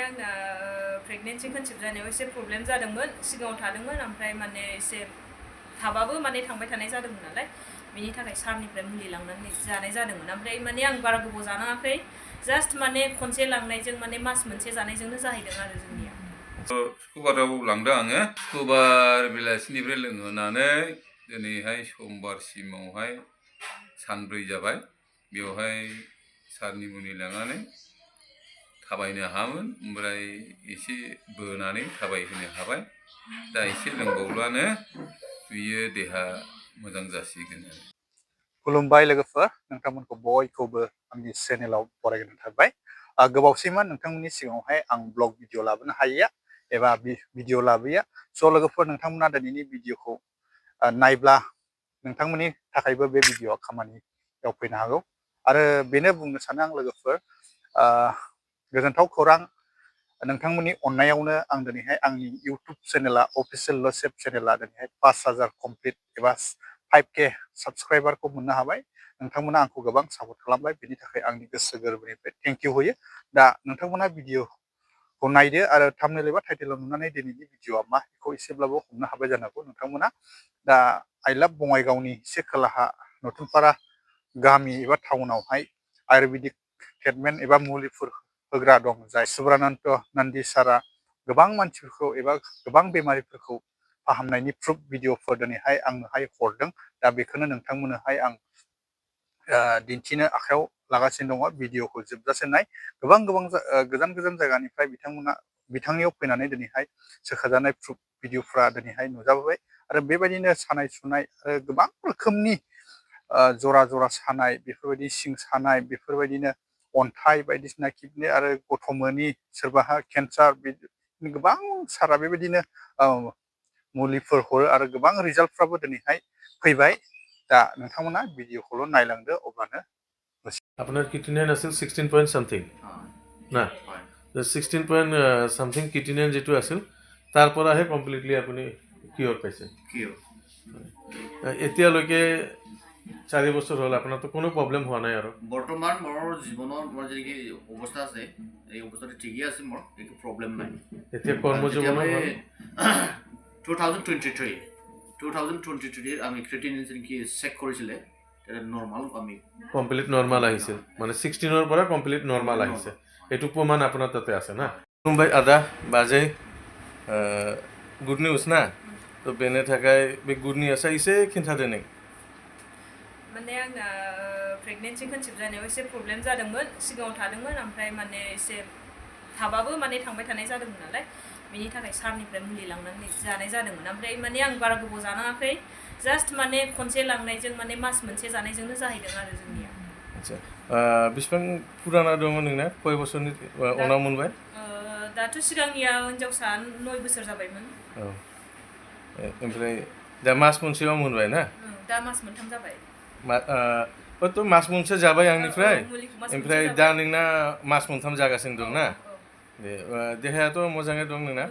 आंना pregnancy concept जानायाव एसे प्रब्लेम जादोंमोन सिगाङाव थादोंमोन ओमफ्राय माने एसे थाबाबो माने थांबाय थानाय जादोंमोन नालाय बिनि थाखाय सारनिफ्राय मुलि लांनानै जानाय जादोंमोन ओमफ्राय माने आं बारा गोबाव जानाङाखै जास्ट माने खनसे लांनायजों माने मास मोनसे जानायजोंनो जाहैदों आरो जोंनिया सुक्रुबाराव लांदों आङो सुक्रुबार बेलासिनिफ्राय लोंहोनानै दिनैहाय समबारसिमावहाय सानब्रै जाबाय बेवहाय सारनि मुलि लांनानै थाबायनो हामोन ओमफ्राय एसे बोनानै थाबायहोनो हाबाय दा एसे लोंबावब्लानो बियो देहा मोजां जासिगोन आरो खुलुमबाय लोगोफोर नोंथांमोनखौ बयखौबो आंनि चेनेलाव बरायनो थाबाय गोबावसैमोन नोंथांमोननि सिगाङावहाय आं ब्लग भिडिअ लाबोनो हायैया एबा भिडिअ लाबोया स' लोगोफोर नोंथांमोना दिनैनि भिडिअखौ नायब्ला नोंथांमोननि थाखायबो बे भिडिअआ खामानियाव फैनो हागौ आरो बेनो बुंनो सानो आं लोगोफोर गोजोनथाव खौरां नोंथांमोननि अननायावनो आं दिनैहाय आंनि इउटुब चेनेला अफिसियेल लसेफ चेनेला दिनैहाय 5000 कमप्लिट एबा 5K साबस्क्राइबारखौ मोननो हाबाय नोंथांमोना आंखौ गोबां सापर्ट खालामबाय बेनि थाखाय आंनि गोसो गोरबोनिफ्राय थेंक इउ होयो दा नोंथांमोना भिडिअखौ नायदो आरो थाम्बनेल एबा टाइटेलाव नुनानै दिनैनि भिडिअआ मा बेखौ एसेब्लाबो हमनो हाबाय जानांगौ नोंथांमोना दा आइ लाभ बङाइगावनि एसे खोलाहा नथुनपारा गामि एबा टाउनावहाय आयुर्वेदिक ट्रिटमेन्ट एबा मुलिफोर होग्रा दं जाय सुब्रानन्द नन्दि सारा गोबां मानसिफोरखौ एबा गोबां बेमारिफोरखौ फाहामनायनि प्रुफ भिडिअफोर दिनैहाय आंनोहाय हरदों दा बेखौनो नोंथांमोननोहाय आं दिन्थिनो आखायाव लागासिनो दङ भिडिअखौ जोबजासे नाय गोबां गोजान गोजान जायगानिफ्राय बिथांनियाव फैनानै दिनैहाय सोखाजानाय प्रुफ भिडिअफ्रा दिनैहाय नुजाबोबाय आरो बेबायदिनो सानाय सुनाय आरो गोबां रोखोमनि जरा जरा सानाय बेफोरबायदि सिं सानाय बेफोरबायदिनो अन्थाइ बायदिसिना किडनि आरो गथ' मोनि सोरबाहा केन्सार गोबां सारा बेबायदिनो मुलिफोर हरो आरो गोबां रिजाल्टफ्राबो दिनैहाय फैबाय दा नोंथांमोना भिडिअखौल' नायलांदो अब्लानो আপনার কিটিনাইন আছিল 16 পইণ্ট সামথিং না 16 পইণ্ট সামথিং কিটিনাইন যেটো আছিল তাৰ পৰাহে কমপ্লিটলি আপুনি কিয়ৰ পাইছে এতিয়ালৈকে 4 বছৰ হ'ল আপোনাৰতো কোনো প্ৰব্লেম হোৱা নাই আৰু বৰ্তমান মোৰ জীৱনৰ মোৰ যি অৱস্থা আছে এই অৱস্থাটো ঠিকই আছে মোৰ একো প্ৰব্লেম নাই এতিয়া কৰ্মজীৱনৰ 2023 আমি ক্ৰিটিনিন কি চেক কৰিছিলে এটা নৰ্মাল আমি কমপ্লিট নৰ্মাল আহিছিল মানে 16 ৰ পৰা কমপ্লিট নৰ্মাল আহিছে এটো প্ৰমাণ আপোনাৰ তাতে আছে না ভাই আদা বাজে গুড নিউজ না তো বেনে থাকায় बे गुड निउसआ एसे खिन्थादो नों माने आंना प्रेगनेन्सि कनसेप्ट जानायाव एसे प्रब्लेम जादोंमोन सिगाङाव थादोंमोन ओमफ्राय माने एसे थाबाबो माने थांबाय थानाय जादोंमोन नालाय बिनि थाखाय सारनिफ्राय मुलि लांनानै जानाय जादोंमोन ओमफ्राय माने आं बारा गोबाव जानाङाखै जास्ट माने खनसे लांनायजों माने मास मोनसे जानायजोंनो जाहैदों आरो जोंनिया आच्छा बिसिबां पुराना दङ नोंना कय बोसोरनि उनाव मोनबाय दाथ' सिगांनिया हिनजावसा 9 बोसोर जाबायमोन औ ओमफ्राय दा मास मोनसेयाव मोनबाय ना दा मास मोनथाम जाबाय तो मास मोनसे जाबाय आंनिफ्राय ओमफ्राय दा नोंना मास मोनथाम जागासिनो दं ना दे देहायाथ' मोजाङै दं नोंना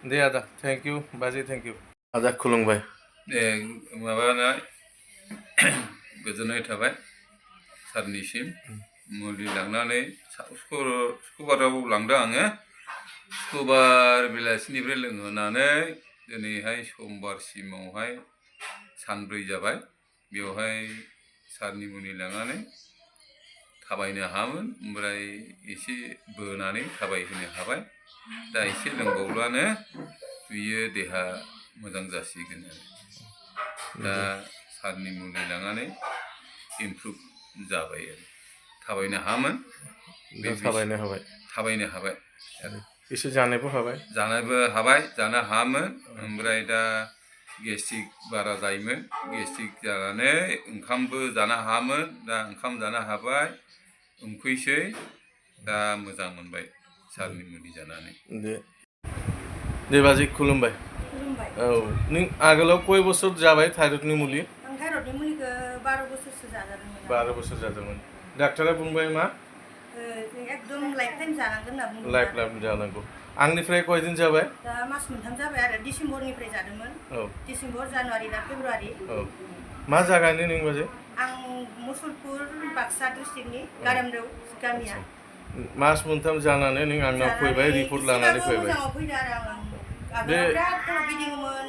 दे आदा थेंक इउ बाजै थेंक इउ आदा खुलुमबाय माबाना गोजोननाय थाबाय सारनिसिम मुलि लांनानै सुक्रुबाराव लांदों आङो सुक्रुबार बेलासिनिफ्राय लोंहोनानै दिनैहाय समबारसिमावहाय सानब्रै जाबाय बेवहाय सारनि मुलि लांनानै थाबायनो हामोन ओमफ्राय एसे बोनानै थाबायहोनो हाबाय दा एसे लोंबावब्लानो बियो देहा मोजां जासिगोन आरो दा सारनि मुलि लांनानै इमप्रुभ जाबाय आरो थाबायनो हामोन थाबायनो हाबाय आरो एसे जानोबो हाबाय जानो हामोन ओमफ्राय दा गेस्ट्रिक बारा जायोमोन गेस्ट्रिक जानानै ओंखामबो जानो हामोन दा ओंखाम जानो हाबाय उखैसै दा मोजां मोनबाय सारनि मुलि जानानै दे बाजै खुलुमबाय औ नों आगोलाव कय बोसोर जाबाय थायरडनि मुलि आं थायरडनि मुलिखौ 12 बोसोरसो जाजादोंमोन 12 बोसोर जादोंमोन डाक्टरा बुंबाय मा एकदम लाइफ टाइम जानांगोन होनना बुंदों लाइफ जानांगौ आंनिफ्राय कय दिन जाबाय दा मास मोनथाम जाबाय आरो डिसेम्बरनिफ्राय जादोंमोन औ डिसेम्बर जानुवारि दा फेब्रुवारि औ मा जागानि नों बाजै आं मुसलपुर बाक्सा डिस्ट्रिक्टनि गारामदेव गामिया मास मोनथाम जानानै नों आंनाव फैबाय रिपर्ट लानानै फैबाय मोजाङाव फैदो आरो आङो आगोलाव बिराद खर' गिदिङोमोन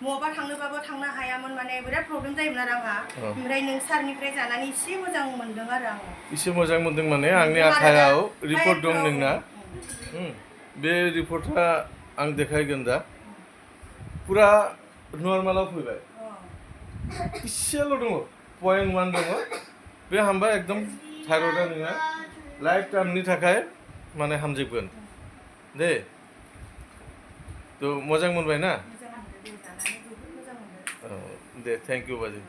बहाबा थांनोबाबो थांनो हायामोन माने बिराद प्रब्लेम जायोमोन आरो आंहा ओमफ्राय नों सारनिफ्राय जानानै एसे मोजां मोनदों आरो आङो एसे मोजां मोनदों माने आंनि आखायाव रिपर्ट दं नोंना बे रिपर्टआ आं देखायगोन दा पुरा नर्मालाव फैबाय इसेल' दङ 0.1 दङ बे हामबा एकदम थायरयडआ नोंना लाइफ टाइमनि थाखाय माने हामजोबगोन दे थ' मोजां मोनबाय ना मोजां मोनदों दे जानानै जोबोद मोजां मोनदों दे थेंक इउ बाजै